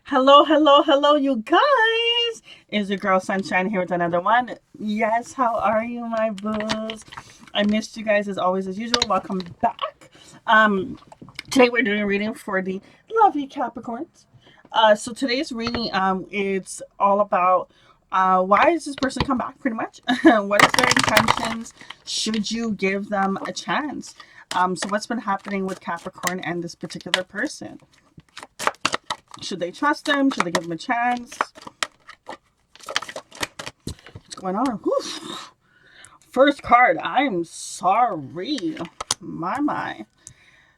Hello, hello, hello, you guys. Is your girl Sunshine here with another one? Yes, how are you, my booze? I missed you guys as always, as usual. Welcome back. Um, Today we're doing a reading for the lovely Capricorns. So today's reading, it's all about why does this person come back? Pretty much, what is their intentions? Should you give them a chance? So what's been happening with Capricorn and this particular person? Should they trust them? Should they give them a chance? What's going on? Whew. First card. I'm sorry. My.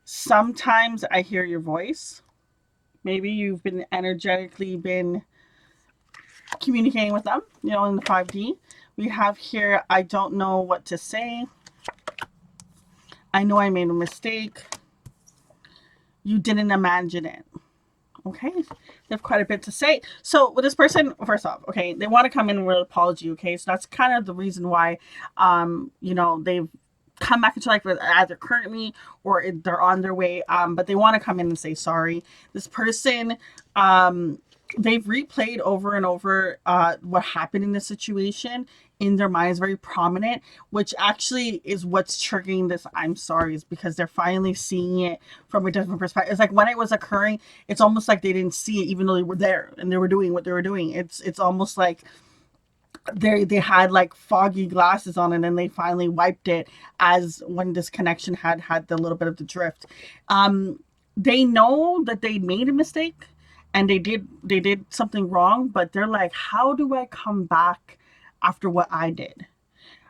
Sometimes I hear your voice. Maybe you've been energetically been communicating with them, in the 5D. We have here, I don't know what to say. I know I made a mistake. You didn't imagine it. Okay, they have quite a bit to say. So with this person, first off, okay, they want to come in with an apology. Okay, so that's kind of the reason why, they've come back into life either currently or they're on their way. But they want to come in and say sorry. This person, they've replayed over and over what happened in this situation in their minds, very prominent, which actually is what's triggering this I'm sorry, is because they're finally seeing it from a different perspective. It's like when it was occurring, it's almost like they didn't see it even though they were there and they were doing what they were doing. It's almost like they had like foggy glasses on and then they finally wiped it as when this connection had the little bit of the drift. They know that they made a mistake and they did something wrong, but they're like, how do I come back after what I did?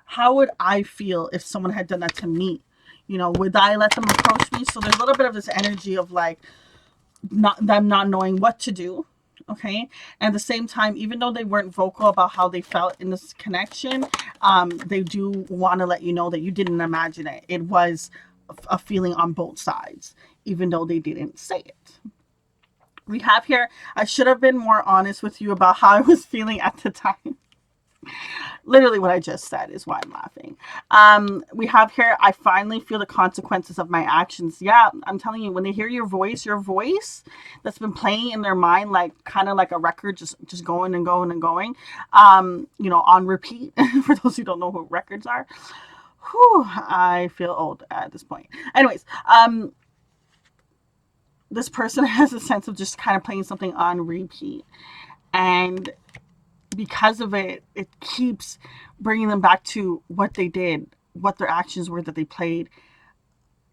How would I feel if someone had done that to me? Would I let them approach me? So there's a little bit of this energy of like not knowing what to do. Okay. And at the same time, even though they weren't vocal about how they felt in this connection, they do want to let you know that you didn't imagine it. It was a feeling on both sides, even though they didn't say it. We have here, I should have been more honest with you about how I was feeling at the time. Literally what I just said is why I'm laughing. We have here, I finally feel the consequences of my actions. Yeah, I'm telling you, when they hear your voice that's been playing in their mind, like kind of like a record, just going and going and going, on repeat. For those who don't know who records are, whew, I feel old at this point. Anyways, this person has a sense of just kind of playing something on repeat, and because of it, it keeps bringing them back to what they did, what their actions were that they played,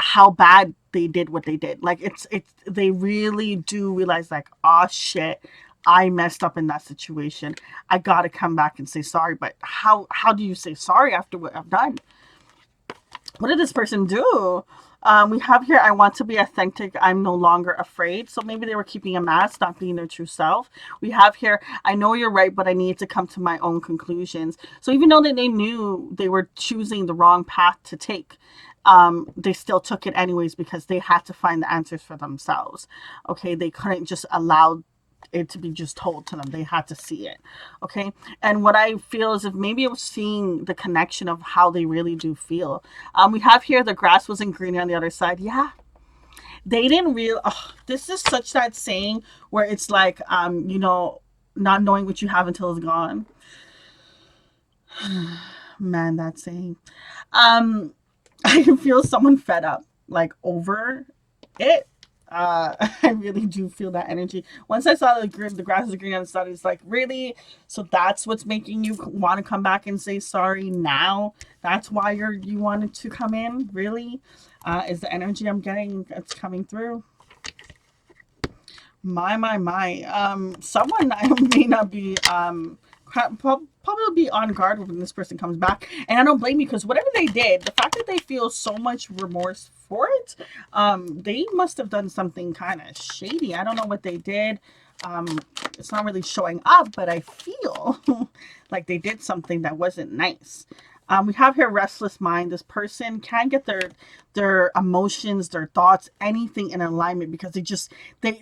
how bad they did what they did. Like it's they really do realize like, oh shit, I messed up in that situation. I gotta come back and say sorry. But how do you say sorry after what I've done? What did this person do? We have here, I want to be authentic. I'm no longer afraid. So maybe they were keeping a mask, not being their true self. We have here, I know you're right, but I need to come to my own conclusions. So even though that they knew they were choosing the wrong path to take, they still took it anyways because they had to find the answers for themselves. Okay, they couldn't just allow it to be just told to them. They had to see it. Okay. And what I feel is if maybe it was seeing the connection of how they really do feel. We have here the grass wasn't greener on the other side. Yeah. They didn't real this is such that saying where it's like not knowing what you have until it's gone. Man, that saying. Um I can feel someone fed up, like over it. I really do feel that energy. Once I saw the grass is green on the side, it's like, really? So that's what's making you want to come back and say sorry now? That's why you wanted to come in? Really? Is the energy I'm getting that's coming through? My. Someone I may not be probably be on guard when this person comes back, and I don't blame you because whatever they did, the fact that they feel so much remorse for it, they must have done something kind of shady. I don't know what they did. It's not really showing up, but I feel like they did something that wasn't nice. We have here restless mind. This person can't get their emotions, their thoughts, anything in alignment because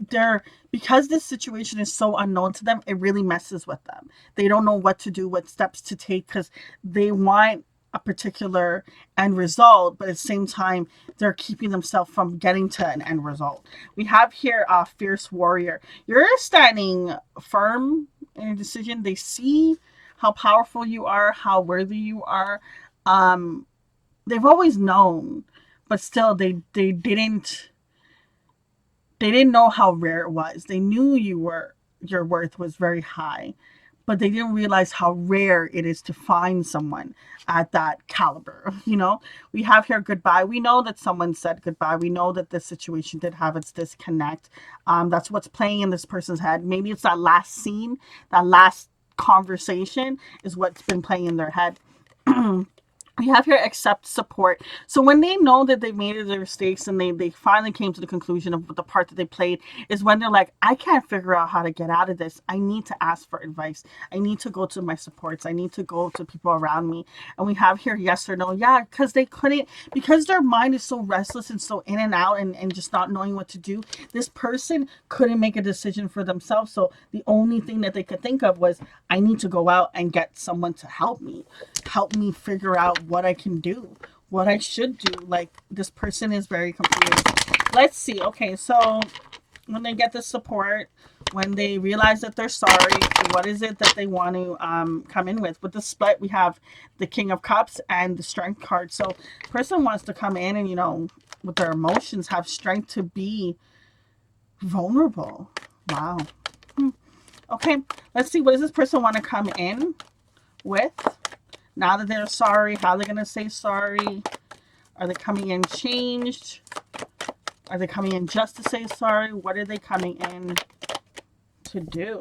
they're because this situation is so unknown to them. It really messes with them. They don't know what to do, what steps to take because they want a particular end result, but at the same time, they're keeping themselves from getting to an end result. We have here a fierce warrior. You're standing firm in a decision. They see how powerful you are, how worthy you are. Um, they've always known, but still, they didn't know how rare it was. They knew your worth was very high, but they didn't realize how rare it is to find someone at that caliber. We have here goodbye. We know that someone said goodbye. We know that this situation did have its disconnect. That's what's playing in this person's head. Maybe it's that last scene, that last conversation is what's been playing in their head. We have here accept support. So when they know that they made their mistakes and they finally came to the conclusion of the part that they played, is when they're like, I can't figure out how to get out of this. I need to ask for advice. I need to go to my supports. I need to go to people around me. And we have here yes or no. Yeah, because they couldn't, because their mind is so restless and so in and out and just not knowing what to do. This person couldn't make a decision for themselves. So the only thing that they could think of was, I need to go out and get someone to help me figure out what I can do, what I should do. Like, this person is very confused. Let's see. Okay, so when they get the support, when they realize that they're sorry, what is it that they want to come in with? With the split, we have the King of Cups and the Strength card. So person wants to come in and, with their emotions, have strength to be vulnerable. Wow. Okay, let's see. What does this person want to come in with? Now that they're sorry, how are they going to say sorry? Are they coming in changed? Are they coming in just to say sorry? What are they coming in to do?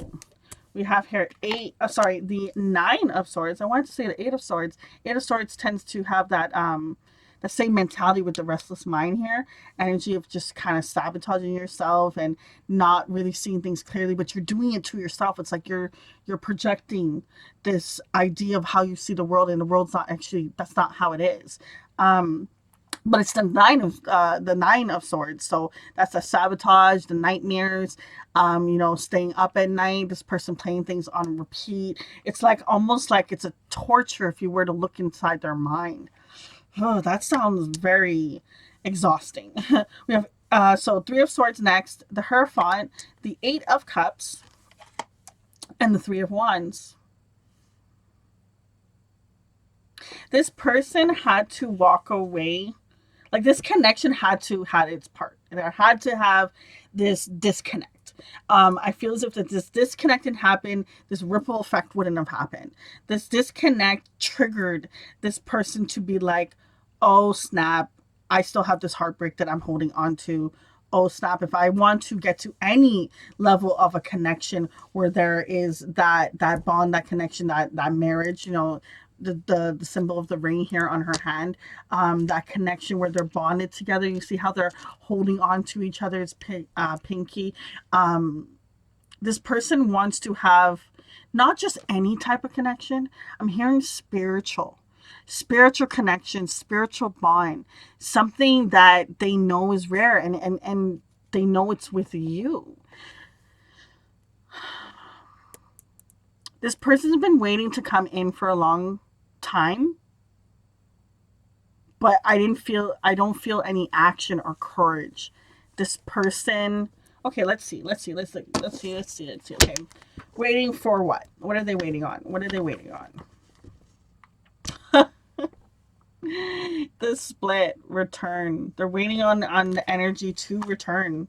We have here the 9 of Swords. I wanted to say the 8 of Swords. 8 of Swords tends to have that the same mentality with the restless mind here. Energy of just kind of sabotaging yourself and not really seeing things clearly, but you're doing it to yourself. It's like you're projecting this idea of how you see the world, and the world's not actually, that's not how it is. But it's the 9 of Swords. So that's the sabotage, the nightmares, staying up at night, this person playing things on repeat. It's like almost like it's a torture if you were to look inside their mind. Oh, that sounds very exhausting. We have so 3 of Swords next, the Hierophant, the 8 of Cups, and the 3 of Wands. This person had to walk away. Like, this connection had its part. There had to have this disconnect. I feel as if that this disconnect had happened, this ripple effect wouldn't have happened. This disconnect triggered this person to be like, oh snap, I still have this heartbreak that I'm holding on to. Oh snap, if I want to get to any level of a connection where there is that bond, that connection, that marriage, the symbol of the ring here on her hand, that connection where they're bonded together. You see how they're holding on to each other's pinky. This person wants to have not just any type of connection. I'm hearing spiritual connection, spiritual bond, something that they know is rare, and they know it's with you. This person's been waiting to come in for a long time, but I don't feel any action or courage. This person, okay, let's see. Okay. Waiting for what? What are they waiting on? The split, return. They're waiting on the energy to return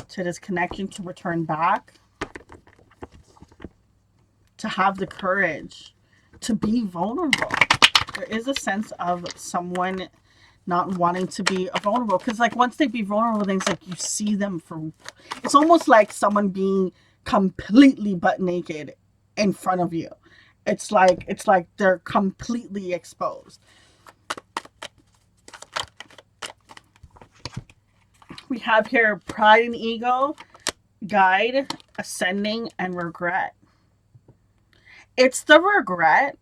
to this connection, to return back, to have the courage to be vulnerable. There is a sense of someone not wanting to be vulnerable, because like once they be vulnerable, then it's like you see them for, it's almost like someone being completely butt naked in front of you. It's like they're completely exposed. We have here pride and ego, guide, ascending, and regret. It's the regret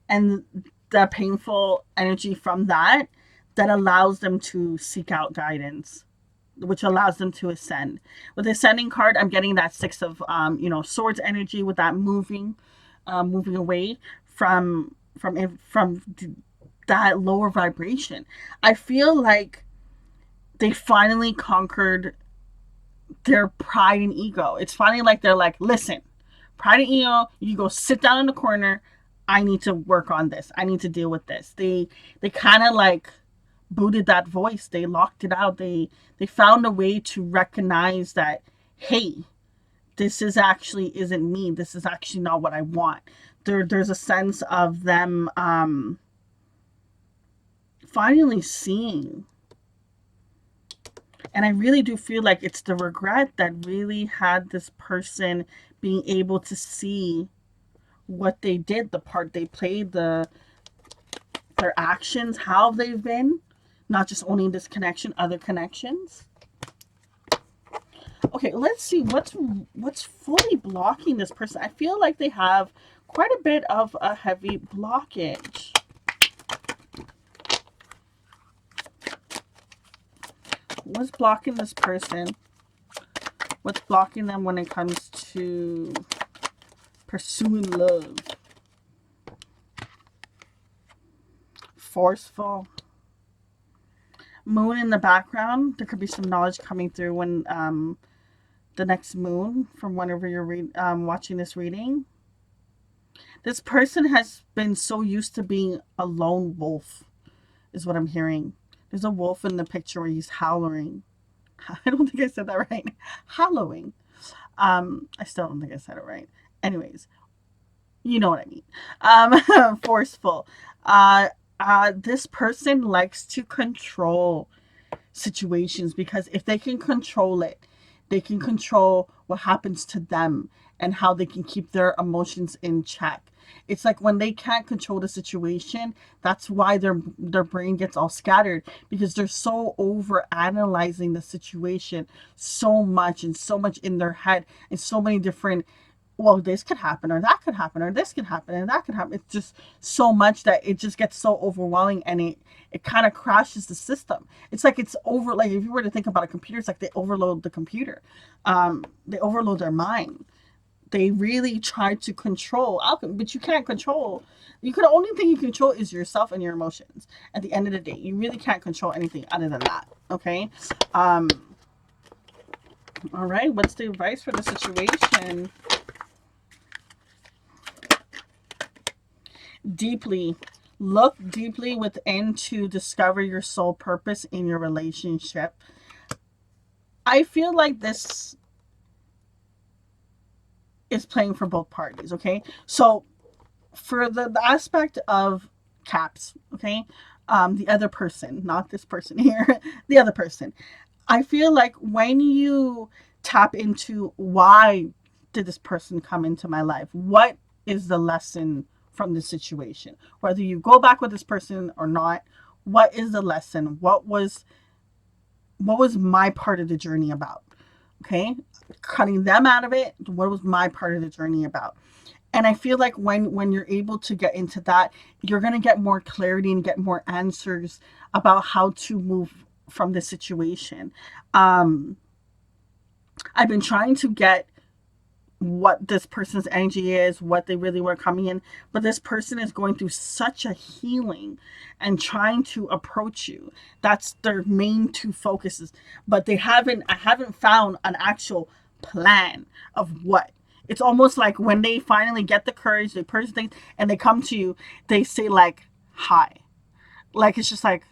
and the painful energy from that allows them to seek out guidance, which allows them to ascend. With the ascending card, I'm getting that 6 of Swords energy, with that moving away from that lower vibration. I feel like they finally conquered their pride and ego. It's finally like they're like, listen, pride and ego, you go sit down in the corner. I need to work on this. I need to deal with this. They kind of like booted that voice. They locked it out. They found a way to recognize that, hey, this is actually isn't me. This is actually not what I want. There's a sense of them finally seeing. And I really do feel like it's the regret that really had this person being able to see what they did, the part they played, their actions, how they've been, not just owning this connection, other connections. Okay, let's see what's fully blocking this person. I feel like they have quite a bit of a heavy blockage. What's blocking this person? What's blocking them when it comes to pursuing love? Forceful. Moon in the background. There could be some knowledge coming through when the next moon from whenever you're watching this reading. This person has been so used to being a lone wolf, is what I'm hearing. There's a wolf in the picture where he's howling. I don't think I said that right. Howling. I still don't think I said it right. Anyways, you know what I mean. Forceful. This person likes to control situations because if they can control it, they can control what happens to them and how they can keep their emotions in check. It's like when they can't control the situation, that's why their brain gets all scattered because they're so over analyzing the situation so much and so much in their head and so many different, well, this could happen or that could happen or this could happen and that could happen. It's just so much that it just gets so overwhelming and it kind of crashes the system. It's like it's over, like if you were to think about a computer, it's like they overload the computer. They overload their mind. They really try to control, but you can't control. The only thing you control is yourself and your emotions. At the end of the day, you really can't control anything other than that. Okay. All right. What's the advice for the situation? Deeply. Look deeply within to discover your soul purpose in your relationship. I feel like this is playing for both parties, okay? So for the aspect of caps, okay? The other person, not this person here, the other person. I feel like when you tap into why did this person come into my life? What is the lesson from the situation? Whether you go back with this person or not, what is the lesson? What was my part of the journey about? Okay? Cutting them out of it, what was my part of the journey about? And I feel like when you're able to get into that, you're going to get more clarity and get more answers about how to move from this situation. I've been trying to get what this person's energy is, what they really were coming in, but this person is going through such a healing and trying to approach you. That's their main two focuses, but I haven't found an actual plan of what. It's almost like when they finally get the courage, they purge things and they come to you, they say like hi. Like it's just like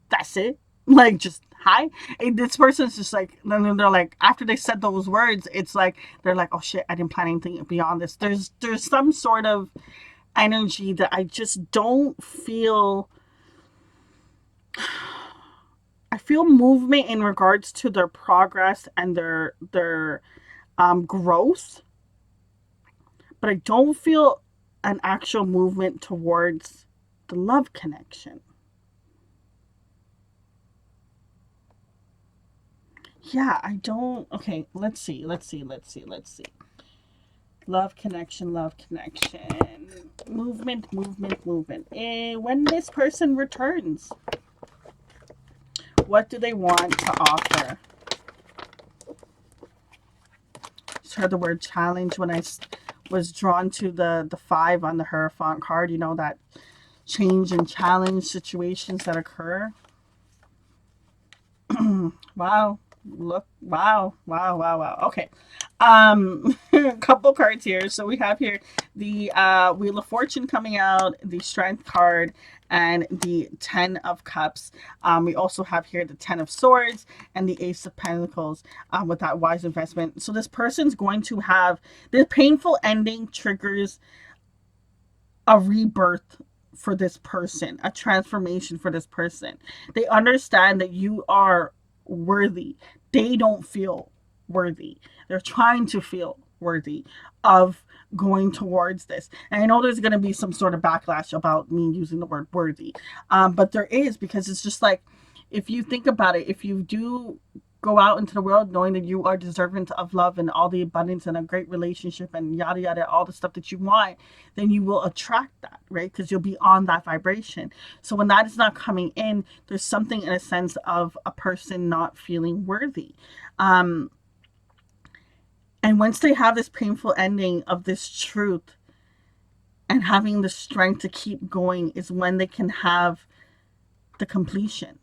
that's it. Like just hi. And this person's just like, then they're like, after they said those words, it's like they're like, oh shit, I didn't plan anything beyond this. There's some sort of energy that I just don't feel. I feel movement in regards to their progress and their growth, but I don't feel an actual movement towards the love connection. Yeah, I don't. Okay, let's see. Love connection. Movement. When this person returns, what do they want to offer? Just heard the word challenge when was drawn to the five on the Hierophant card. You know, that change and challenge situations that occur. Wow. Look, wow. Okay. A couple cards here. So we have here the Wheel of Fortune coming out, the Strength card, and the Ten of Cups. We also have here the Ten of Swords and the Ace of Pentacles, with that wise investment. So this person's going to have this painful ending triggers a rebirth for this person, a transformation for this person. They understand that you are worthy. They don't feel worthy. They're trying to feel worthy of going towards this. And I know there's going to be some sort of backlash about me using the word worthy. But there is, because it's just like, if you think about it, if you do go out into the world knowing that you are deserving of love and all the abundance and a great relationship and yada yada, all the stuff that you want, then you will attract that, right? Because you'll be on that vibration. So when that is not coming in, there's something in a sense of a person not feeling worthy. And once they have this painful ending of this truth and having the strength to keep going is when they can have the completion.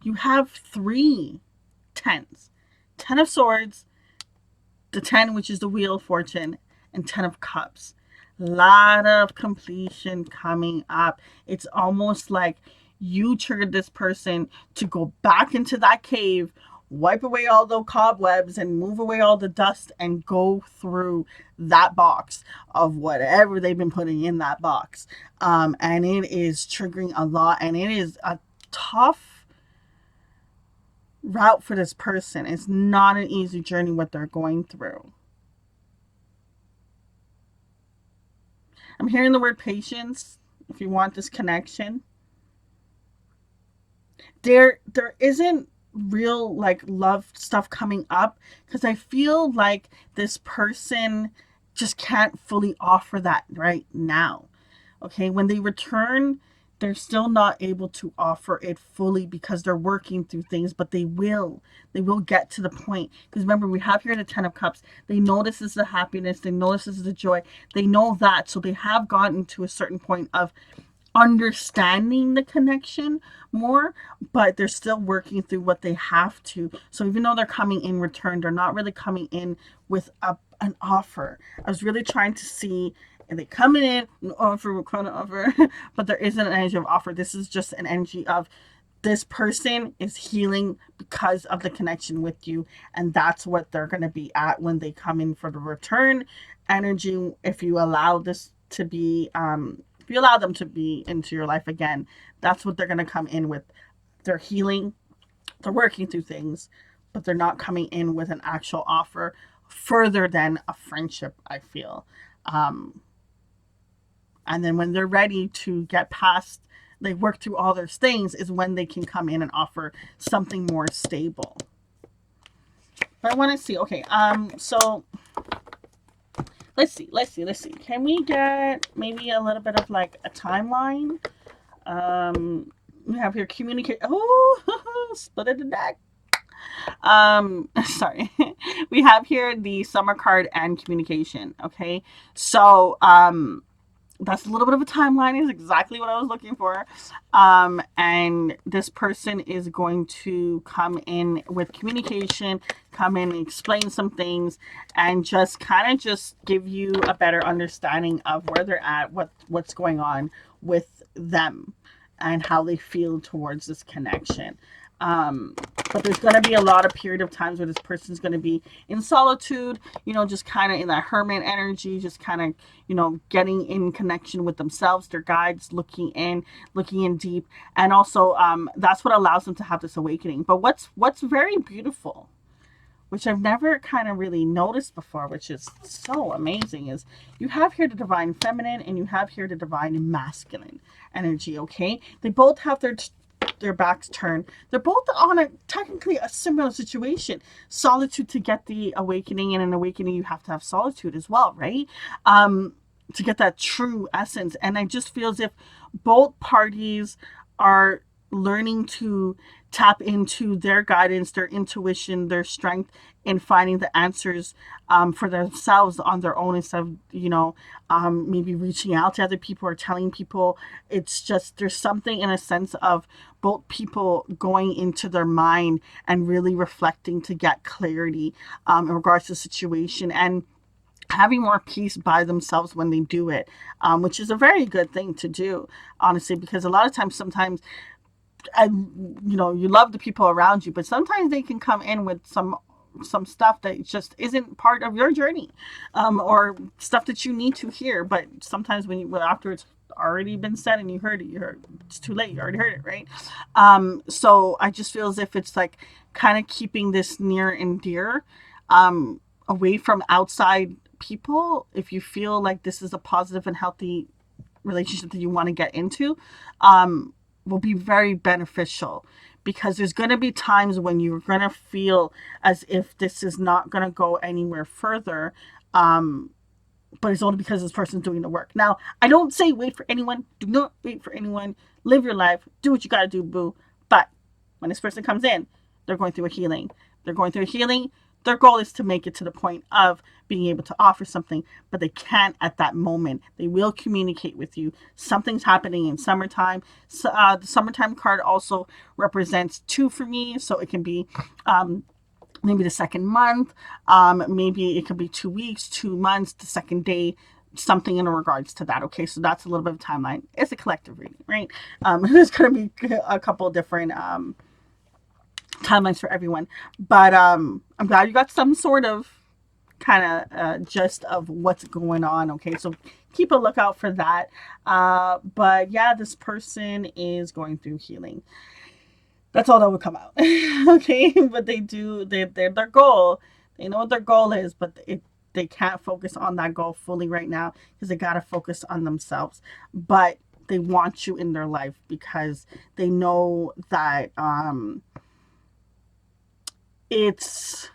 You have 3 tens: 10 of Swords, the 10, which is the Wheel of Fortune, and 10 of Cups. Lot of completion coming up. It's almost like you triggered this person to go back into that cave, wipe away all the cobwebs and move away all the dust and go through that box of whatever they've been putting in that box. And it is triggering a lot, and it is a tough route for this person. It's not an easy journey what they're going through. I'm hearing the word patience if you want this connection. There isn't real like love stuff coming up because I feel like this person just can't fully offer that right now. Okay, when they return, they're still not able to offer it fully because they're working through things, but they will get to the point. Because remember, we have here the 10 of Cups. They know this is the happiness, they know this is the joy, they know that, so they have gotten to a certain point of understanding the connection more, but they're still working through what they have to. So even though they're coming in return, they're not really coming in with an offer. I was really trying to see, and they coming in and offer what kind of offer, but there isn't an energy of offer. This is just an energy of this person is healing because of the connection with you, and that's what they're going to be at when they come in for the return energy. If you allow this to be, if you allow them to be into your life again, that's what they're going to come in with. They're healing, they're working through things, but they're not coming in with an actual offer further than a friendship, I feel. And then when they're ready to get past, they work through all those things, is when they can come in and offer something more stable. But I want to see, okay, so let's see. Can we get maybe a little bit of like a timeline? We have here communicate. Oh, split of the deck. Sorry. We have here the Summer card and communication. Okay, so that's a little bit of a timeline, is exactly what I was looking for. And this person is going to come in with communication, come in and explain some things, and just kind of just give you a better understanding of where they're at, what's going on with them, and how they feel towards this connection. But there's going to be a lot of period of times where this person's going to be in solitude, just kind of in that hermit energy, just kind of, getting in connection with themselves, their guides, looking in deep. And also, that's what allows them to have this awakening. But what's very beautiful, which I've never kind of really noticed before, which is so amazing, is you have here the divine feminine and you have here the divine masculine energy. Okay, they both have their backs turned. They're both on technically a similar situation. Solitude to get the awakening, and an awakening you have to have solitude as well, right? To get that true essence. And I just feel as if both parties are learning to tap into their guidance, their intuition, their strength in finding the answers for themselves on their own, instead of, maybe reaching out to other people or telling people. It's just, there's something in a sense of both people going into their mind and really reflecting to get clarity in regards to the situation, and having more peace by themselves when they do it, which is a very good thing to do, honestly, because a lot of times, sometimes, and you love the people around you, but sometimes they can come in with some stuff that just isn't part of your journey, or stuff that you need to hear. But sometimes after it's already been said and you heard it, it's too late, you already heard it, right? So I just feel as if it's like kind of keeping this near and dear, away from outside people, if you feel like this is a positive and healthy relationship that you want to get into, will be very beneficial, because there's going to be times when you're going to feel as if this is not going to go anywhere further, but it's only because this person's doing the work. Now, I don't say wait for anyone. Do not wait for anyone. Live your life. Do what you got to do, boo. But when this person comes in, they're going through a healing. They're going through a healing. Their goal is to make it to the point of being able to offer something, but they can't at that moment. They will communicate with you. Something's happening in summertime. So, the summertime card also represents 2 for me, so it can be maybe the second month, maybe it could be 2 weeks, 2 months, the second day, something in regards to that. Okay, so that's a little bit of timeline. It's a collective reading, right? There's going to be a couple different timelines for everyone, but I'm glad you got some sort of kind of gist of what's going on. Okay, so keep a lookout for that. But yeah, this person is going through healing. That's all that would come out. Okay, but their goal, they know what their goal is, but they can't focus on that goal fully right now, because they got to focus on themselves. But they want you in their life because they know that it's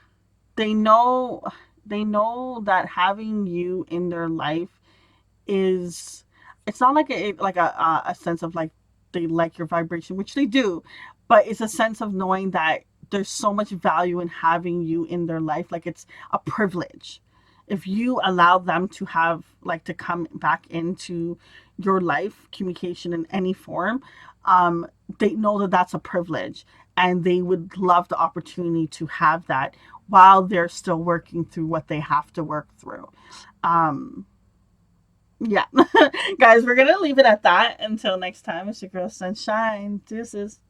they know that having you in their life is, it's not like a sense of like they like your vibration, which they do, but it's a sense of knowing that there's so much value in having you in their life. Like, it's a privilege if you allow them to have, like, to come back into your life, communication in any form. They know that that's a privilege, and they would love the opportunity to have that while they're still working through what they have to work through. um yeah. Guys, we're gonna leave it at that. Until next time, it's your girl Sunshine. Deuces.